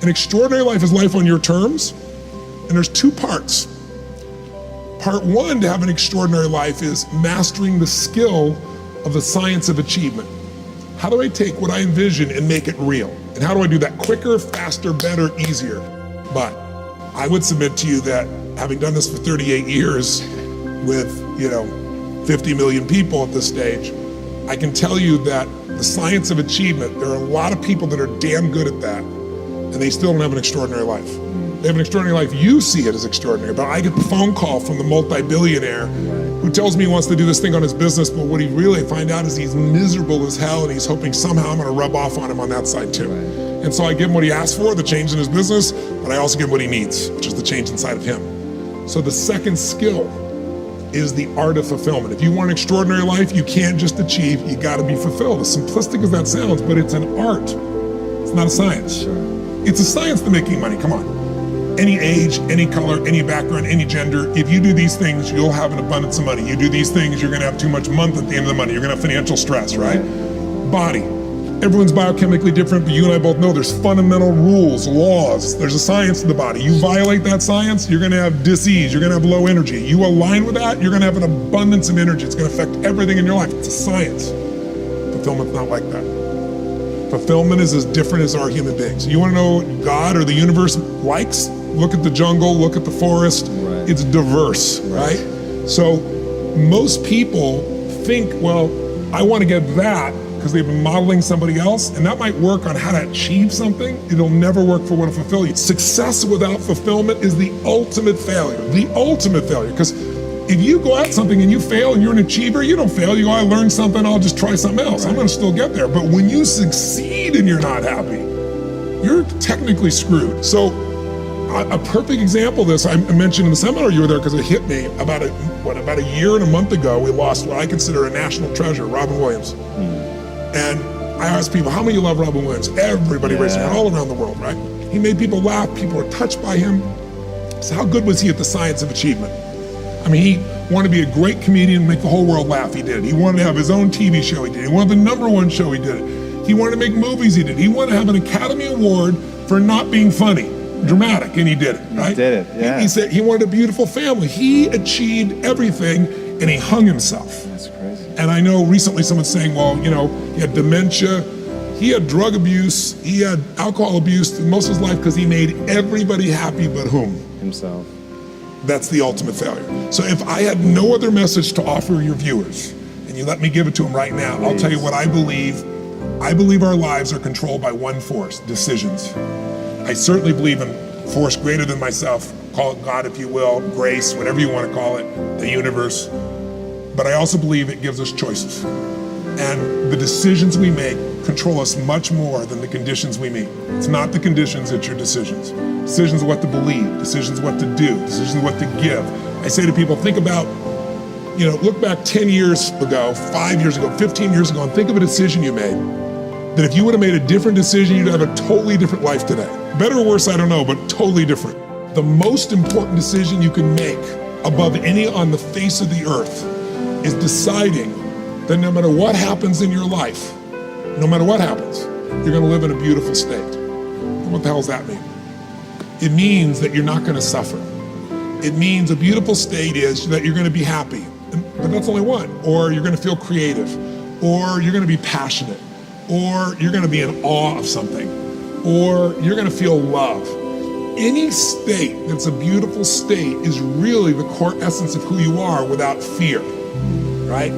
An extraordinary life is life on your terms, and there's two parts. Part one to have an extraordinary life is mastering the skill of the science of achievement. How do I take what I envision and make it real? And how do I do that quicker, faster, better, easier? But I would submit to you that having done this for 38 years with, 50 million people at this stage, I can tell you that the science of achievement, there are a lot of people that are damn good at that, and they still don't have an extraordinary life. They have an extraordinary life, you see it as extraordinary, but I get the phone call from the multi-billionaire who tells me he wants to do this thing on his business, but what he really find out is he's miserable as hell, and he's hoping somehow I'm gonna rub off on him on that side too. And so I give him what he asked for, the change in his business, but I also give him what he needs, which is the change inside of him. So the second skill is the art of fulfillment. If you want an extraordinary life, you can't just achieve, you gotta be fulfilled. As simplistic as that sounds, but it's an art. It's not a science. It's a science to making money, come on. Any age, any color, any background, any gender, if you do these things, you'll have an abundance of money. You do these things, you're gonna have too much month at the end of the money. You're gonna have financial stress, right? Body. Everyone's biochemically different, but you and I both know there's fundamental rules, laws. There's a science to the body. You violate that science, you're gonna have disease, you're gonna have low energy. You align with that, you're gonna have an abundance of energy. It's gonna affect everything in your life. It's a science. Fulfillment's not like that. Fulfillment is as different as our human beings. You wanna know what God or the universe likes? Look at the jungle, look at the forest. It's diverse, right? So most people think, well, I wanna get that, because they've been modeling somebody else, and that might work on how to achieve something. It'll never work for what to fulfill you. Success without fulfillment is the ultimate failure, because if you go at something and you fail and you're an achiever, you don't fail, you go, I learned something, I'll just try something else. I'm gonna still get there. But when you succeed and you're not happy, you're technically screwed. So a perfect example of this, I mentioned in the seminar you were there because it hit me about a year and a month ago, we lost what I consider a national treasure, Robin Williams. And I asked people, how many of you love Robin Williams? Everybody raised their hand all around the world, right? He made people laugh, people were touched by him. So how good was he at the science of achievement? I mean, he wanted to be a great comedian and make the whole world laugh, he did. He wanted to have his own TV show, he did. He wanted the #1 show, he did it. He wanted to make movies, he did. He wanted to have an Academy Award for not being funny, dramatic, and he did it, right? He did it, yeah. He said he wanted a beautiful family. He achieved everything, and he hung himself. That's crazy. And I know recently someone's saying, well, he had dementia, he had drug abuse, he had alcohol abuse most of his life because he made everybody happy but whom? Himself. That's the ultimate failure. So if I had no other message to offer your viewers, and you let me give it to them right now, I'll tell you what I believe. I believe our lives are controlled by one force, decisions. I certainly believe in force greater than myself, call it God if you will, grace, whatever you want to call it, the universe. But I also believe it gives us choices. And the decisions we make control us much more than the conditions we meet. It's not the conditions, it's your decisions. Decisions what to believe, decisions what to do, decisions what to give. I say to people, think about, look back 10 years ago, 5 years ago, 15 years ago, and think of a decision you made. That if you would have made a different decision, you'd have a totally different life today. Better or worse, I don't know, but totally different. The most important decision you can make above any on the face of the earth is deciding that no matter what happens in your life, no matter what happens, you're gonna live in a beautiful state. And what the hell does that mean? It means that you're not gonna suffer. It means a beautiful state is that you're gonna be happy, but that's only one. Or you're gonna feel creative, or you're gonna be passionate, or you're gonna be in awe of something, or you're gonna feel love. Any state that's a beautiful state is really the core essence of who you are without fear, right?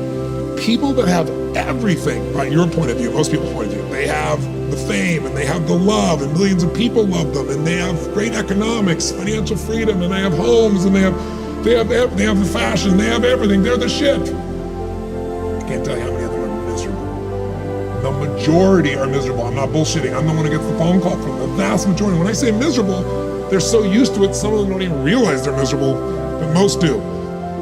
People that have everything, right, your point of view, most people's point of view, they have the fame and they have the love and millions of people love them and they have great economics, financial freedom, and they have homes and they have the fashion, they have everything, they're the shit. I can't tell you how many of them are miserable. The majority are miserable. I'm not bullshitting. I'm the one who gets the phone call from the vast majority. When I say miserable, they're so used to it, some of them don't even realize they're miserable, but most do.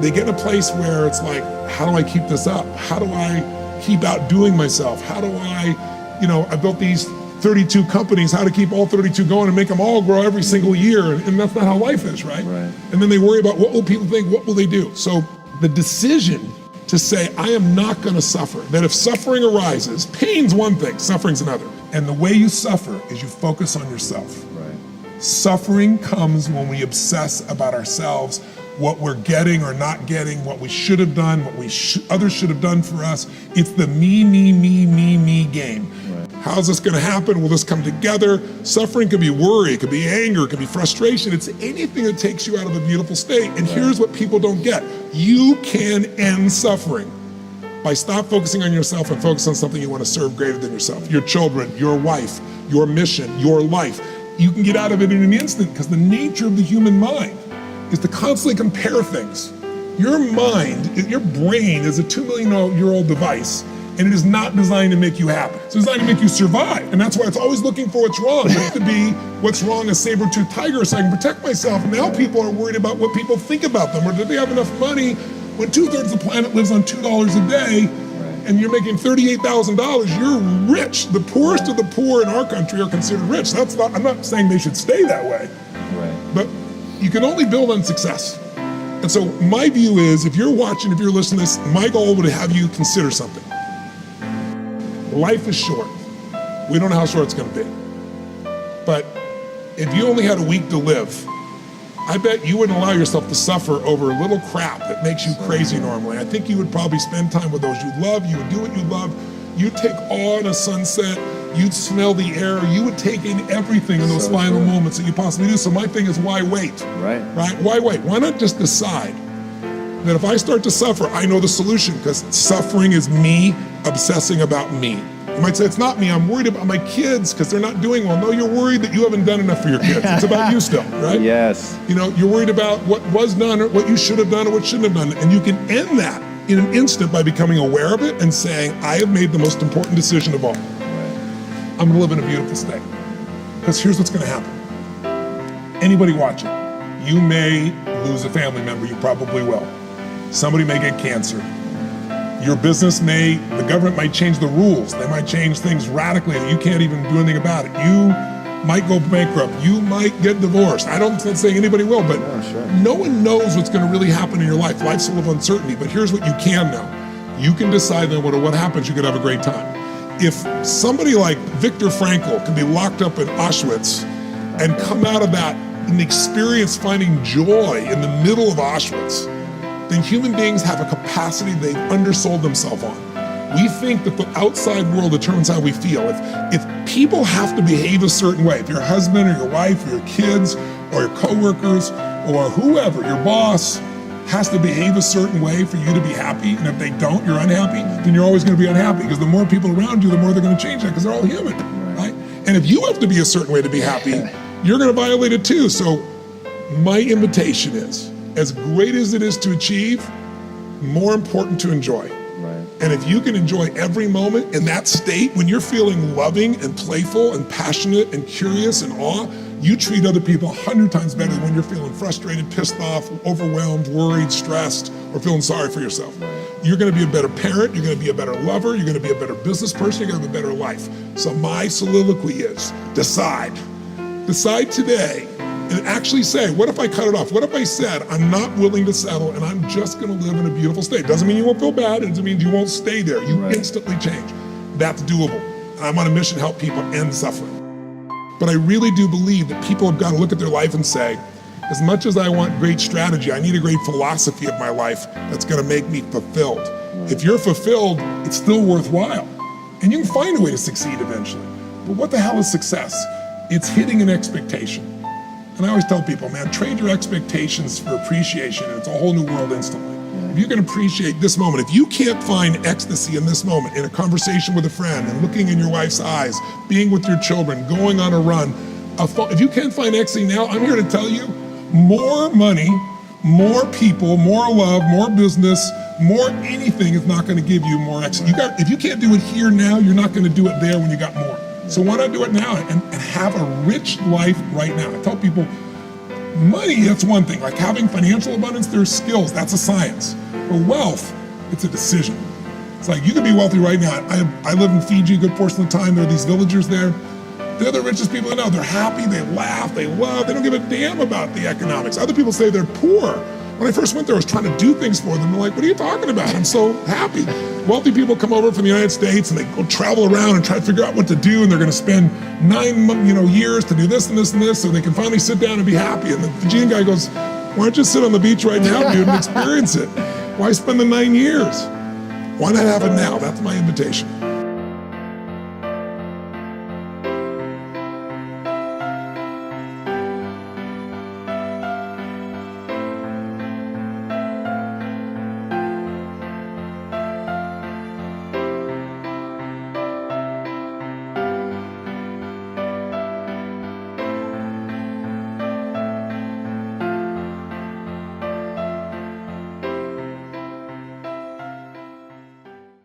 They get in a place where it's like, how do I keep this up? How do I keep outdoing myself? How do I, I built these 32 companies, how to keep all 32 going and make them all grow every single year. And that's not how life is, right? And then they worry about what will people think, what will they do? So the decision to say, I am not gonna suffer, that if suffering arises, pain's one thing, suffering's another. And the way you suffer is you focus on yourself. Suffering comes when we obsess about ourselves, what we're getting or not getting, what we should have done, what others should have done for us. It's the me game. Right. How's this gonna happen? Will this come together? Suffering could be worry, it could be anger, it could be frustration. It's anything that takes you out of a beautiful state. And here's what people don't get. You can end suffering by stop focusing on yourself and focus on something you want to serve greater than yourself. Your children, your wife, your mission, your life. You can get out of it in an instant because the nature of the human mind is to constantly compare things. Your mind, your brain is a 2 million year old device, and it is not designed to make you happy. It's designed to make you survive, and that's why it's always looking for what's wrong. It has to be what's wrong, a saber-toothed tiger, so I can protect myself. Now people are worried about what people think about them, or do they have enough money when 2/3 of the planet lives on $2 a day, and you're making $38,000, you're rich. The poorest of the poor in our country are considered rich. I'm not saying they should stay that way, but you can only build on success. And so my view is, if you're watching, if you're listening to this, my goal would have you consider something. Life is short. We don't know how short it's gonna be. But if you only had a week to live, I bet you wouldn't allow yourself to suffer over little crap that makes you crazy normally. I think you would probably spend time with those you love, you would do what you love, you'd take awe in a sunset, you'd smell the air, you would take in everything in those final moments that you possibly do. So my thing is, why wait? Right? Why wait? Why not just decide that if I start to suffer, I know the solution, because suffering is me obsessing about me. You might say, it's not me, I'm worried about my kids because they're not doing well. No, you're worried that you haven't done enough for your kids. It's about you still, right? Yes. You know, you're worried about what was done or what you should have done or what shouldn't have done. And you can end that in an instant by becoming aware of it and saying, I have made the most important decision of all. I'm gonna live in a beautiful state. Because here's what's gonna happen. Anybody watching, you may lose a family member, you probably will. Somebody may get cancer. Your business the government might change the rules. They might change things radically that you can't even do anything about it. You might go bankrupt. You might get divorced. I'm not saying anybody will, but no one knows what's gonna really happen in your life. Life's full of uncertainty, but here's what you can know. You can decide that what happens, you could have a great time. If somebody like Viktor Frankl can be locked up in Auschwitz and come out of that and experience finding joy in the middle of Auschwitz, then human beings have a capacity they've undersold themselves on. We think that the outside world determines how we feel. If people have to behave a certain way, if your husband or your wife or your kids or your coworkers or whoever, your boss, has to behave a certain way for you to be happy, and if they don't, you're unhappy, then you're always gonna be unhappy, because the more people around you, the more they're gonna change that, because they're all human, right? And if you have to be a certain way to be happy, you're gonna violate it too. So my invitation is, as great as it is to achieve, more important to enjoy. And if you can enjoy every moment in that state, when you're feeling loving and playful and passionate and curious and awe, you treat other people 100 times better than when you're feeling frustrated, pissed off, overwhelmed, worried, stressed, or feeling sorry for yourself. You're gonna be a better parent, you're gonna be a better lover, you're gonna be a better business person, you're gonna have a better life. So my soliloquy is, decide. Decide today and actually say, what if I cut it off? What if I said, I'm not willing to settle and I'm just gonna live in a beautiful state? Doesn't mean you won't feel bad, it doesn't mean you won't stay there. You instantly change. That's doable. I'm on a mission to help people end suffering. But I really do believe that people have got to look at their life and say, as much as I want great strategy, I need a great philosophy of my life that's gonna make me fulfilled. If you're fulfilled, it's still worthwhile. And you can find a way to succeed eventually. But what the hell is success? It's hitting an expectation. And I always tell people, man, trade your expectations for appreciation, and it's a whole new world instantly. If you can appreciate this moment, if you can't find ecstasy in this moment, in a conversation with a friend, and looking in your wife's eyes, being with your children, going on a run, if you can't find ecstasy now, I'm here to tell you, more money, more people, more love, more business, more anything is not gonna give you more ecstasy. If you can't do it here now, you're not gonna do it there when you got more. So why not do it now and have a rich life right now? I tell people, money, that's one thing. Like having financial abundance, there's skills, that's a science. But wealth, it's a decision. It's like, you can be wealthy right now. I live in Fiji a good portion of the time. There are these villagers there. They're the richest people I know. They're happy, they laugh, they love, they don't give a damn about the economics. Other people say they're poor, When I first went there, I was trying to do things for them. They're like, what are you talking about? I'm so happy. Wealthy people come over from the United States and they go travel around and try to figure out what to do, and they're going to spend 9 years to do this and this and this so they can finally sit down and be happy. And the Fijian guy goes, why don't you sit on the beach right now, dude, and experience it? Why spend the 9 years? Why not have it now? That's my invitation.